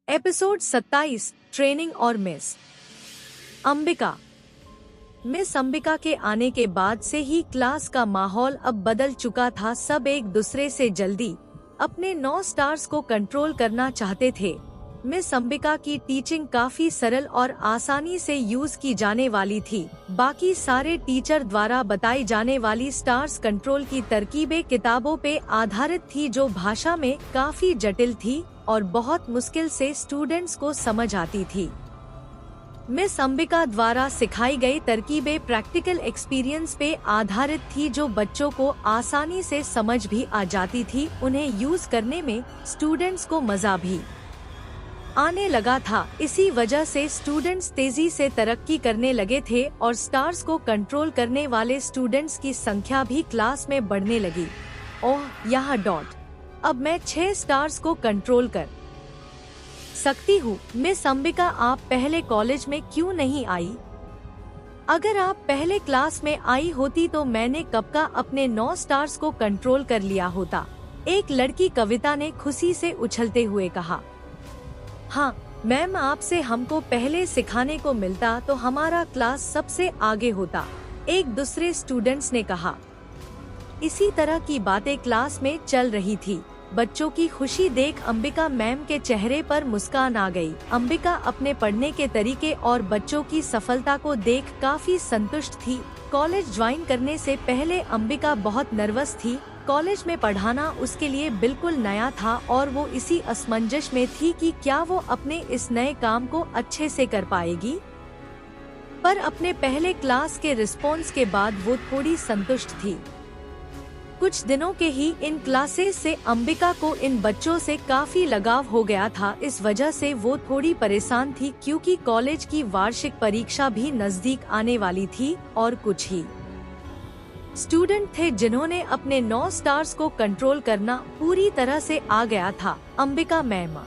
Episode 27 training और miss Ambika. Miss Ambika के आने के बाद से ही क्लास का माहौल अब बदल चुका था। सब एक दूसरे से जल्दी अपने 9 स्टार्स को कंट्रोल करना चाहते थे। मिस अंबिका की टीचिंग काफी सरल और आसानी से यूज की जाने वाली थी। बाकी सारे टीचर द्वारा बताई जाने वाली स्टार्स कंट्रोल की तरकीबें किताबों पे आधारित थी, जो भाषा में काफी जटिल थी और बहुत मुश्किल से स्टूडेंट्स को समझ आती थी। मिस अंबिका द्वारा सिखाई गई तरकीबें प्रैक्टिकल एक्सपीरियंस पे आधारित थी, जो बच्चों को आसानी से समझ भी आ जाती थी। उन्हें यूज करने में स्टूडेंट्स को मजा भी आने लगा था। इसी वजह से स्टूडेंट्स तेजी से तरक्की करने लगे थे और स्टार्स को कंट्रोल करने वाले स्टूडेंट्स की संख्या भी क्लास में बढ़ने लगी। ओह, यहाँ डॉट। अब मैं 6 स्टार्स को कंट्रोल कर सकती हूँ। मिस अंबिका, आप पहले कॉलेज में क्यों नहीं आई? अगर आप पहले क्लास में आई होती तो मैंने कब का अपने 9 स्टार्स को कंट्रोल कर लिया होता। एक लड़की कविता ने खुशी से उछलते हुए कहा। हाँ मैम, आपसे हमको पहले सिखाने को मिलता तो हमारा क्लास सबसे आगे होता, एक दूसरे स्टूडेंट्स ने कहा। इसी तरह की बातें क्लास में चल रही थी। बच्चों की खुशी देख अंबिका मैम के चेहरे पर मुस्कान आ गई। अंबिका अपने पढ़ने के तरीके और बच्चों की सफलता को देख काफी संतुष्ट थी। कॉलेज ज्वाइन करने से पहले अंबिका बहुत नर्वस थी। कॉलेज में पढ़ाना उसके लिए बिल्कुल नया था और वो इसी असमंजस में थी कि क्या वो अपने इस नए काम को अच्छे से कर पाएगी। पर अपने पहले क्लास के रिस्पॉन्स के बाद वो थोड़ी संतुष्ट थी। कुछ दिनों के ही इन क्लासेस से अंबिका को इन बच्चों से काफी लगाव हो गया था। इस वजह से वो थोड़ी परेशान थी, क्योंकि कॉलेज की वार्षिक परीक्षा भी नजदीक आने वाली थी और कुछ ही स्टूडेंट थे जिन्होंने अपने 9 स्टार्स को कंट्रोल करना पूरी तरह से आ गया था। अंबिका मैम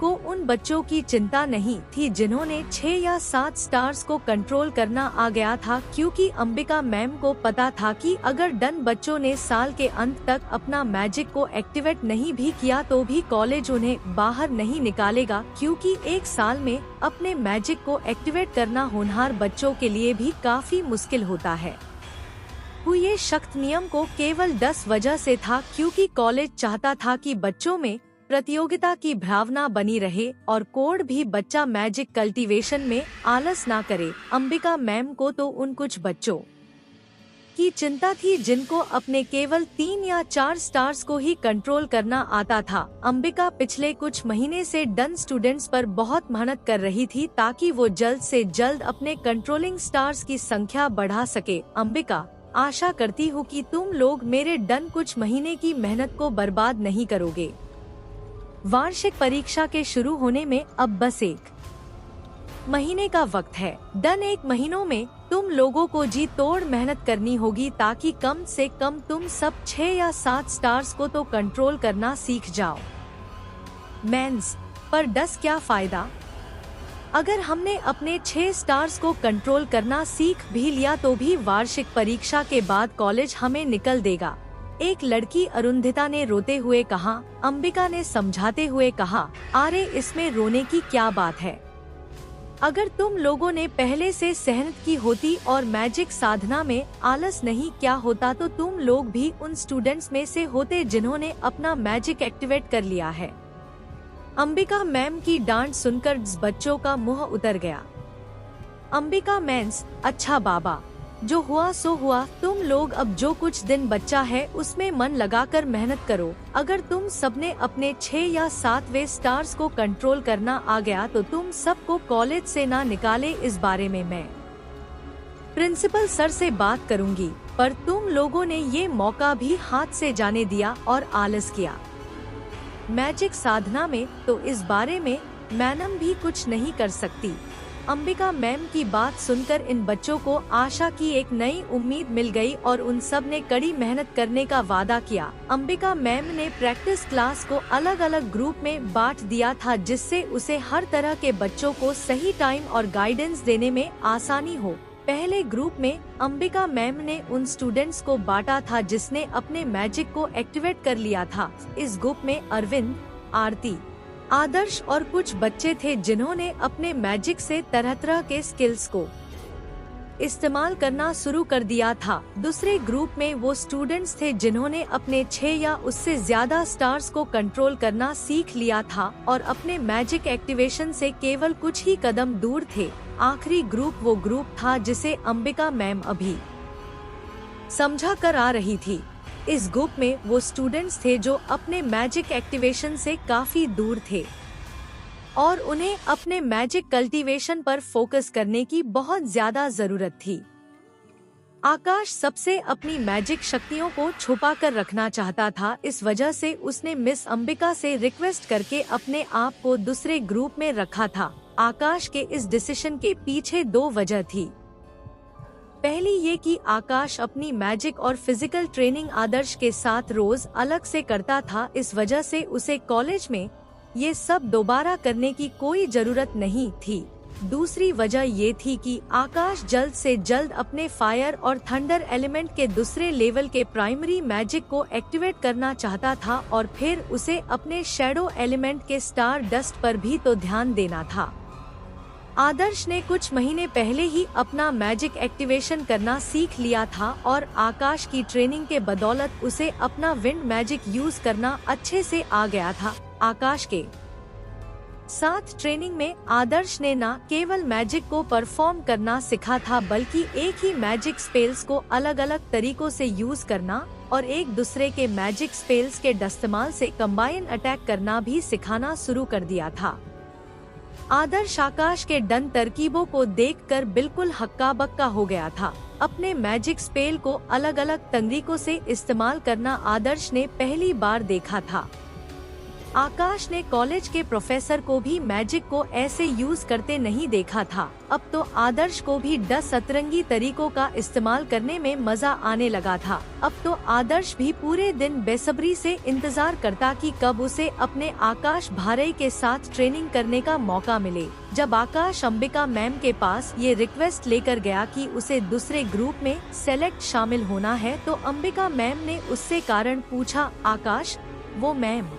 को उन बच्चों की चिंता नहीं थी जिन्होंने 6 या 7 स्टार्स को कंट्रोल करना आ गया था, क्योंकि अंबिका मैम को पता था कि अगर डन बच्चों ने साल के अंत तक अपना मैजिक को एक्टिवेट नहीं भी किया तो भी कॉलेज उन्हें बाहर नहीं निकालेगा, क्योंकि एक साल में अपने मैजिक को एक्टिवेट करना होनहार बच्चों के लिए भी काफी मुश्किल होता है। ये सख्त नियम को केवल 10 वजह से था, क्योंकि कॉलेज चाहता था कि बच्चों में प्रतियोगिता की भावना बनी रहे और कोड भी बच्चा मैजिक कल्टीवेशन में आलस ना करे। अंबिका मैम को तो उन कुछ बच्चों की चिंता थी जिनको अपने केवल 3 या 4 स्टार्स को ही कंट्रोल करना आता था। अंबिका पिछले कुछ महीने से डन स्टूडेंट्स पर बहुत मेहनत कर रही थी ताकि वो जल्द से जल्द अपने कंट्रोलिंग स्टार्स की संख्या बढ़ा सके। अंबिका, आशा करती हूँ कि तुम लोग मेरे डन कुछ महीने की मेहनत को बर्बाद नहीं करोगे। वार्षिक परीक्षा के शुरू होने में अब बस 1 महीने का वक्त है। डन 1 महीनों में तुम लोगों को जी तोड़ मेहनत करनी होगी ताकि कम से कम तुम सब 6 या 7 स्टार्स को तो कंट्रोल करना सीख जाओ। मेंस पर 10 क्या फायदा? अगर हमने अपने 6 स्टार्स को कंट्रोल करना सीख भी लिया तो भी वार्षिक परीक्षा के बाद कॉलेज हमें निकल देगा, एक लड़की अरुंधिता ने रोते हुए कहा। अंबिका ने समझाते हुए कहा, अरे इसमें रोने की क्या बात है। अगर तुम लोगों ने पहले से सेहनत की होती और मैजिक साधना में आलस नहीं क्या होता तो तुम लोग भी उन स्टूडेंट्स में से होते जिन्होंने अपना मैजिक एक्टिवेट कर लिया है। अंबिका मैम की डांट सुनकर बच्चों का मुंह उतर गया। अंबिका मैंस, अच्छा बाबा, जो हुआ सो हुआ। तुम लोग अब जो कुछ दिन बच्चा है उसमें मन लगाकर मेहनत करो। अगर तुम सबने अपने 6 या 7वें स्टार्स को कंट्रोल करना आ गया तो तुम सबको कॉलेज से ना निकाले। इस बारे में मैं प्रिंसिपल सर से बात करूंगी, पर तुम लोगों ने ये मौका भी हाथ से जाने दिया और आलस किया मैजिक साधना में, तो इस बारे में मैडम भी कुछ नहीं कर सकती। अंबिका मैम की बात सुनकर इन बच्चों को आशा की एक नई उम्मीद मिल गई और उन सब ने कड़ी मेहनत करने का वादा किया। अंबिका मैम ने प्रैक्टिस क्लास को अलग अलग ग्रुप में बांट दिया था, जिससे उसे हर तरह के बच्चों को सही टाइम और गाइडेंस देने में आसानी हो। पहले ग्रुप में अंबिका मैम ने उन स्टूडेंट्स को बांटा था जिसने अपने मैजिक को एक्टिवेट कर लिया था। इस ग्रुप में अरविंद, आरती, आदर्श और कुछ बच्चे थे जिन्होंने अपने मैजिक से तरह तरह के स्किल्स को इस्तेमाल करना शुरू कर दिया था। दूसरे ग्रुप में वो स्टूडेंट्स थे जिन्होंने अपने 6 या उससे ज्यादा स्टार्स को कंट्रोल करना सीख लिया था और अपने मैजिक एक्टिवेशन से केवल कुछ ही कदम दूर थे। आखिरी ग्रुप वो ग्रुप था जिसे अंबिका मैम अभी समझा कर आ रही थी। इस ग्रुप में वो स्टूडेंट्स थे जो अपने मैजिक एक्टिवेशन से काफी दूर थे और उन्हें अपने मैजिक कल्टीवेशन पर फोकस करने की बहुत ज्यादा जरूरत थी। आकाश सबसे अपनी मैजिक शक्तियों को छुपा कर रखना चाहता था। इस वजह से उसने मिस अंबिका से रिक्वेस्ट करके अपने आप को दूसरे ग्रुप में रखा था। आकाश के इस डिसीजन के पीछे 2 वजह थी। पहली ये कि आकाश अपनी मैजिक और फिजिकल ट्रेनिंग आदर्श के साथ रोज अलग से करता था। इस वजह से उसे कॉलेज में ये सब दोबारा करने की कोई जरूरत नहीं थी। दूसरी वजह ये थी कि आकाश जल्द से जल्द अपने फायर और थंडर एलिमेंट के दूसरे लेवल के प्राइमरी मैजिक को एक्टिवेट करना चाहता था और फिर उसे अपने शैडो एलिमेंट के स्टार डस्ट पर भी तो ध्यान देना था। आदर्श ने कुछ महीने पहले ही अपना मैजिक एक्टिवेशन करना सीख लिया था और आकाश की ट्रेनिंग के बदौलत उसे अपना विंड मैजिक यूज करना अच्छे से आ गया था। आकाश के साथ ट्रेनिंग में आदर्श ने न केवल मैजिक को परफॉर्म करना सीखा था बल्कि एक ही मैजिक स्पेल्स को अलग अलग तरीकों से यूज करना और एक दूसरे के मैजिक स्पेल्स के इस्तेमाल से कंबाइन अटैक करना भी सिखाना शुरू कर दिया था। आदर्श आकाश के डन तरकीबों को देखकर बिल्कुल हक्का बक्का हो गया था। अपने मैजिक स्पेल को अलग अलग तरीकों से इस्तेमाल करना आदर्श ने पहली बार देखा था। आकाश ने कॉलेज के प्रोफेसर को भी मैजिक को ऐसे यूज करते नहीं देखा था। अब तो आदर्श को भी 10 सतरंगी तरीकों का इस्तेमाल करने में मजा आने लगा था। अब तो आदर्श भी पूरे दिन बेसब्री से इंतजार करता कि कब उसे अपने आकाश भारे के साथ ट्रेनिंग करने का मौका मिले। जब आकाश अंबिका मैम के पास ये रिक्वेस्ट लेकर गया कि उसे दूसरे ग्रुप में सेलेक्ट शामिल होना है तो अंबिका मैम ने उससे कारण पूछा। आकाश, वो मैम,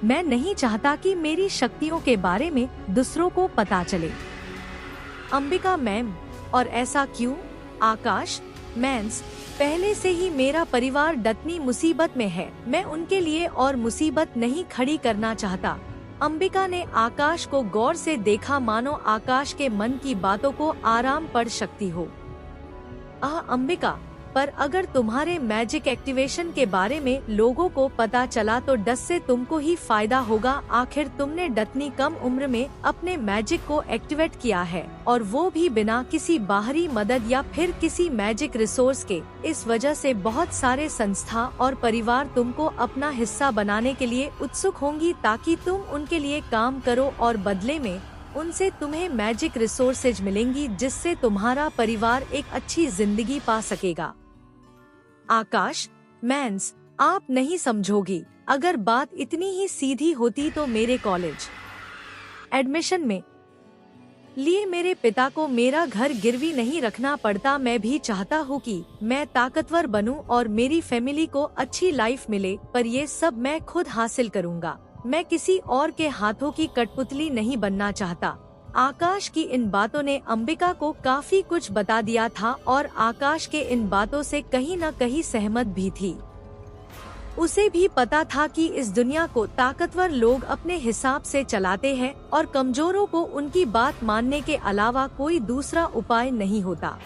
मैं नहीं चाहता कि मेरी शक्तियों के बारे में दूसरों को पता चले। अंबिका मैम, और ऐसा क्यों? आकाश, मैंस, पहले से ही मेरा परिवार डटनी मुसीबत में है, मैं उनके लिए और मुसीबत नहीं खड़ी करना चाहता। अंबिका ने आकाश को गौर से देखा मानो आकाश के मन की बातों को आराम पड़ सकती हो। अंबिका, पर अगर तुम्हारे मैजिक एक्टिवेशन के बारे में लोगों को पता चला तो डस से तुमको ही फायदा होगा। आखिर तुमने डतनी कम उम्र में अपने मैजिक को एक्टिवेट किया है और वो भी बिना किसी बाहरी मदद या फिर किसी मैजिक रिसोर्स के। इस वजह से बहुत सारे संस्था और परिवार तुमको अपना हिस्सा बनाने के लिए उत्सुक होंगी ताकि तुम उनके लिए काम करो और बदले में उनसे तुम्हें मैजिक रिसोर्सेज मिलेंगी जिससे तुम्हारा परिवार एक अच्छी जिंदगी पा सकेगा। आकाश, मैंस, आप नहीं समझोगी। अगर बात इतनी ही सीधी होती तो मेरे कॉलेज एडमिशन में लिए मेरे पिता को मेरा घर गिरवी नहीं रखना पड़ता। मैं भी चाहता हूँ कि मैं ताकतवर बनूं और मेरी फैमिली को अच्छी लाइफ मिले, पर ये सब मैं खुद हासिल करूँगा। मैं किसी और के हाथों की कठपुतली नहीं बनना चाहता। आकाश की इन बातों ने अंबिका को काफी कुछ बता दिया था और आकाश के इन बातों से कहीं न कहीं सहमत भी थी। उसे भी पता था कि इस दुनिया को ताकतवर लोग अपने हिसाब से चलाते हैं और कमजोरों को उनकी बात मानने के अलावा कोई दूसरा उपाय नहीं होता।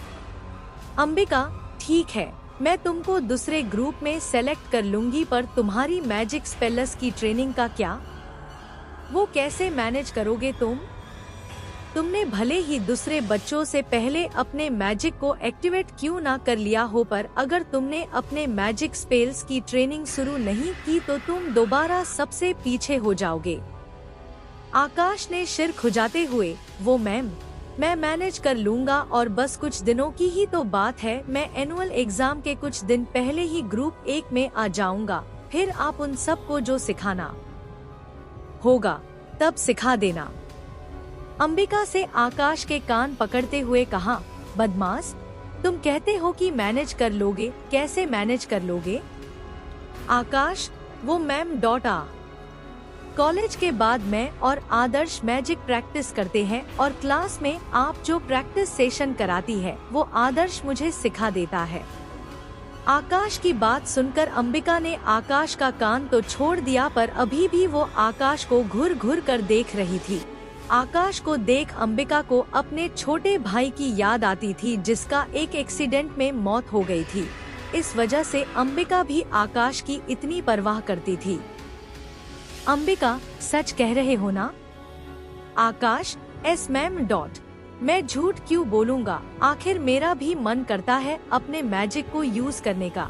अंबिका, ठीक है, मैं तुमको दूसरे ग्रुप में सेलेक्ट कर लूंगी, पर तुम्हारी मैजिक स्पेल्स की ट्रेनिंग का क्या? वो कैसे मैनेज करोगे तुम? तुमने भले ही दूसरे बच्चों से पहले अपने मैजिक को एक्टिवेट क्यों ना कर लिया हो, पर अगर तुमने अपने मैजिक स्पेल्स की ट्रेनिंग शुरू नहीं की तो तुम दोबारा सबसे पीछे हो जाओगे। आकाश ने सिर खुजाते हुए, वो मैम, मैं मैनेज कर लूंगा और बस कुछ दिनों की ही तो बात है। मैं एनुअल एग्जाम के कुछ दिन पहले ही ग्रुप 1 में आ जाऊंगा, फिर आप उन सबको जो सिखाना होगा तब सिखा देना। अंबिका से आकाश के कान पकड़ते हुए कहा, बदमाश, तुम कहते हो कि मैनेज कर लोगे, कैसे मैनेज कर लोगे? आकाश, वो मैम कॉलेज के बाद मैं और आदर्श मैजिक प्रैक्टिस करते हैं और क्लास में आप जो प्रैक्टिस सेशन कराती है वो आदर्श मुझे सिखा देता है। आकाश की बात सुनकर अंबिका ने आकाश का कान तो छोड़ दिया, पर अभी भी वो आकाश को घूर घूर कर देख रही थी। आकाश को देख अंबिका को अपने छोटे भाई की याद आती थी जिसका एक एक्सीडेंट में मौत हो गई थी। इस वजह से अंबिका भी आकाश की इतनी परवाह करती थी। अंबिका, सच कह रहे हो ना? आकाश, एस मैम डॉट। मैं झूठ क्यों बोलूँगा, आखिर मेरा भी मन करता है अपने मैजिक को यूज करने का।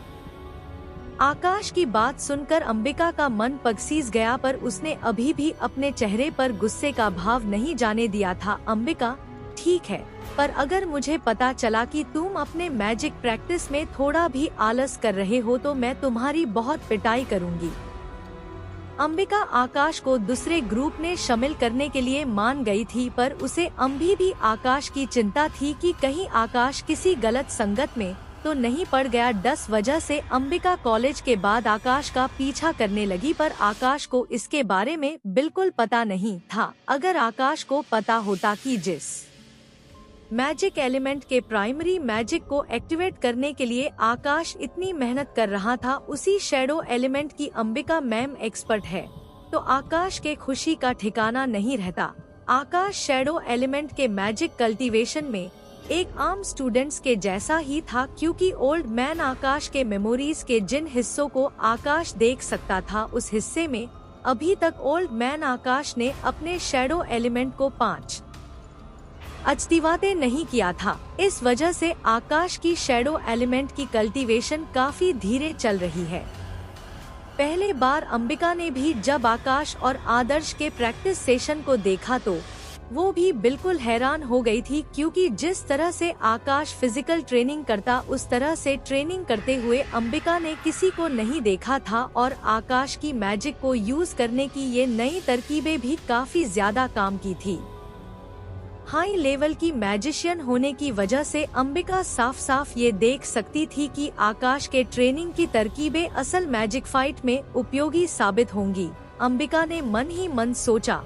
आकाश की बात सुनकर अंबिका का मन पगसीज गया, पर उसने अभी भी अपने चेहरे पर गुस्से का भाव नहीं जाने दिया था। अंबिका, ठीक है, पर अगर मुझे पता चला कि तुम अपने मैजिक प्रैक्टिस में थोड़ा भी आलस कर रहे हो तो मैं तुम्हारी बहुत पिटाई करूंगी। अंबिका आकाश को दूसरे ग्रुप में शामिल करने के लिए मान गई थी, पर उसे अभी भी आकाश की चिंता थी कि कहीं आकाश किसी गलत संगत में तो नहीं पड़ गया। 10 वजह से अंबिका कॉलेज के बाद आकाश का पीछा करने लगी, पर आकाश को इसके बारे में बिल्कुल पता नहीं था। अगर आकाश को पता होता कि जिस मैजिक एलिमेंट के प्राइमरी मैजिक को एक्टिवेट करने के लिए आकाश इतनी मेहनत कर रहा था, उसी शैडो एलिमेंट की अंबिका मैम एक्सपर्ट है, तो आकाश के खुशी का ठिकाना नहीं रहता। आकाश शैडो एलिमेंट के मैजिक कल्टीवेशन में एक आम स्टूडेंट्स के जैसा ही था, क्योंकि ओल्ड मैन आकाश के मेमोरीज के जिन हिस्सों को आकाश देख सकता था, उस हिस्से में अभी तक ओल्ड मैन आकाश ने अपने शैडो एलिमेंट को 5 अचतीवाते नहीं किया था। इस वजह से आकाश की शैडो एलिमेंट की कल्टीवेशन काफी धीरे चल रही है। पहले बार अंबिका ने भी जब आकाश और आदर्श के प्रैक्टिस सेशन को देखा तो वो भी बिल्कुल हैरान हो गई थी, क्योंकि जिस तरह से आकाश फिजिकल ट्रेनिंग करता उस तरह से ट्रेनिंग करते हुए अंबिका ने किसी को नहीं देखा था। और आकाश की मैजिक को यूज करने की ये नई तरकीबें भी काफी ज्यादा काम की थी। हाई लेवल की मैजिशियन होने की वजह से अंबिका साफ साफ ये देख सकती थी कि आकाश के ट्रेनिंग की तरकीबें असल मैजिक फाइट में उपयोगी साबित होंगी। अंबिका ने मन ही मन सोचा,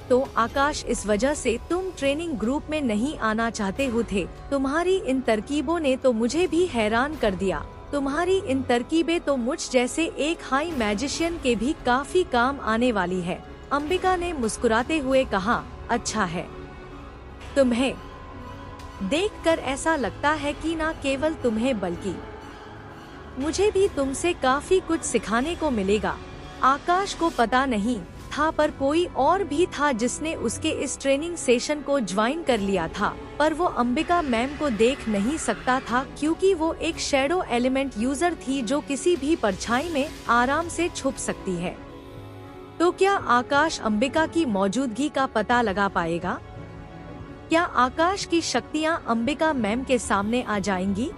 तो आकाश, इस वजह से तुम ट्रेनिंग ग्रुप में नहीं आना चाहते हो थे। तुम्हारी इन तरकीबों ने तो मुझे भी हैरान कर दिया। तुम्हारी इन तरकीबें तो मुझ जैसे एक हाई मैजिशियन के भी काफी काम आने वाली है। अंबिका ने मुस्कुराते हुए कहा, अच्छा है। तुम्हें देखकर ऐसा लगता है कि न केवल तुम्हें बल्कि मुझे भी तुमसे काफी कुछ सिखाने को मिलेगा। आकाश को पता नहीं था, पर कोई और भी था जिसने उसके इस ट्रेनिंग सेशन को ज्वाइन कर लिया था, पर वो अंबिका मैम को देख नहीं सकता था, क्योंकि वो एक शैडो एलिमेंट यूजर थी जो किसी भी परछाई में आराम से छुप सकती है। तो क्या आकाश अंबिका की मौजूदगी का पता लगा पाएगा? क्या आकाश की शक्तियाँ अंबिका मैम के सामने आ जाएंगी?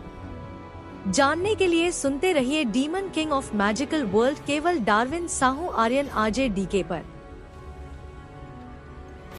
जानने के लिए सुनते रहिए demon king of magical world, केवल Darwin Sahu Aryan RJ DK पर।